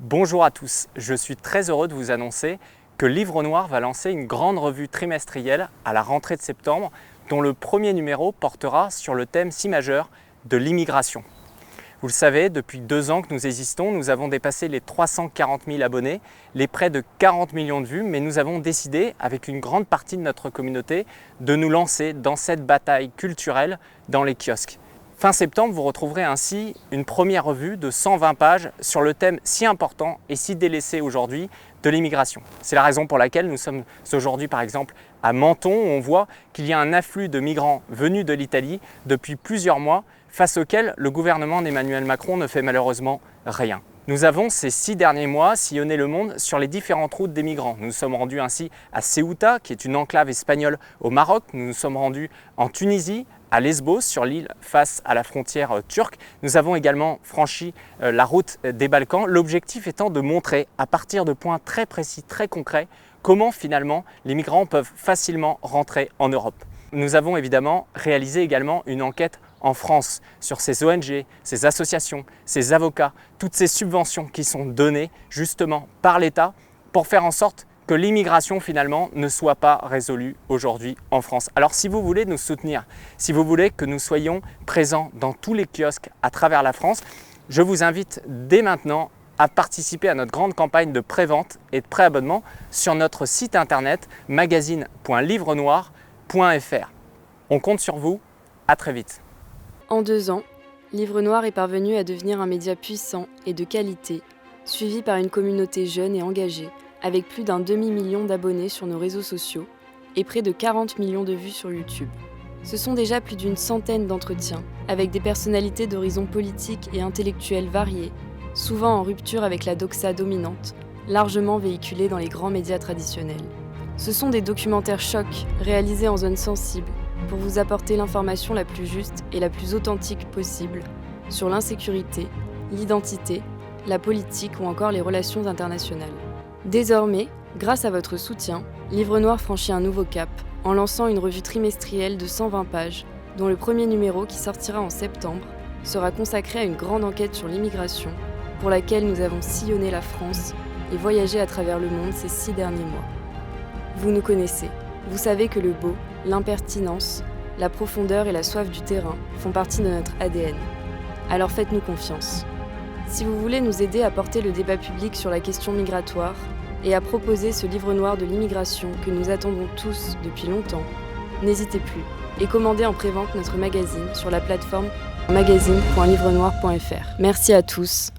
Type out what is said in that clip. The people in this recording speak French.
Bonjour à tous, je suis très heureux de vous annoncer que Livre Noir va lancer une grande revue trimestrielle à la rentrée de septembre dont le premier numéro portera sur le thème si majeur de l'immigration. Vous le savez, depuis 2 ans que nous existons, nous avons dépassé les 340 000 abonnés, les près de 40 millions de vues, mais nous avons décidé, avec une grande partie de notre communauté, de nous lancer dans cette bataille culturelle dans les kiosques. Fin septembre, vous retrouverez ainsi une première revue de 120 pages sur le thème si important et si délaissé aujourd'hui de l'immigration. C'est la raison pour laquelle nous sommes aujourd'hui par exemple à Menton où on voit qu'il y a un afflux de migrants venus de l'Italie depuis plusieurs mois face auquel le gouvernement d'Emmanuel Macron ne fait malheureusement rien. Nous avons ces 6 derniers mois sillonné le monde sur les différentes routes des migrants. Nous nous sommes rendus ainsi à Ceuta, qui est une enclave espagnole au Maroc. Nous nous sommes rendus en Tunisie, à Lesbos, sur l'île face à la frontière turque. Nous avons également franchi la route des Balkans, l'objectif étant de montrer à partir de points très précis, très concrets, comment finalement les migrants peuvent facilement rentrer en Europe. Nous avons évidemment réalisé également une enquête en France sur ces ONG, ces associations, ces avocats, toutes ces subventions qui sont données justement par l'État pour faire en sorte que l'immigration finalement ne soit pas résolue aujourd'hui en France. Alors si vous voulez nous soutenir, si vous voulez que nous soyons présents dans tous les kiosques à travers la France, je vous invite dès maintenant à participer à notre grande campagne de prévente et de préabonnement sur notre site internet magazine.livrenoir.fr. On compte sur vous, à très vite. En 2 ans, Livre Noir est parvenu à devenir un média puissant et de qualité, suivi par une communauté jeune et engagée, avec plus d'1 demi-million d'abonnés sur nos réseaux sociaux et près de 40 millions de vues sur YouTube. Ce sont déjà plus d'une centaine d'entretiens, avec des personnalités d'horizons politiques et intellectuels variés, souvent en rupture avec la doxa dominante, largement véhiculée dans les grands médias traditionnels. Ce sont des documentaires chocs, réalisés en zone sensible, pour vous apporter l'information la plus juste et la plus authentique possible sur l'insécurité, l'identité, la politique ou encore les relations internationales. Désormais, grâce à votre soutien, Livre Noir franchit un nouveau cap en lançant une revue trimestrielle de 120 pages, dont le premier numéro, qui sortira en septembre, sera consacré à une grande enquête sur l'immigration, pour laquelle nous avons sillonné la France et voyagé à travers le monde ces 6 derniers mois. Vous nous connaissez, vous savez que le beau, l'impertinence, la profondeur et la soif du terrain font partie de notre ADN. Alors faites-nous confiance. Si vous voulez nous aider à porter le débat public sur la question migratoire et à proposer ce livre noir de l'immigration que nous attendons tous depuis longtemps, n'hésitez plus et commandez en prévente notre magazine sur la plateforme magazine.livrenoir.fr. Merci à tous.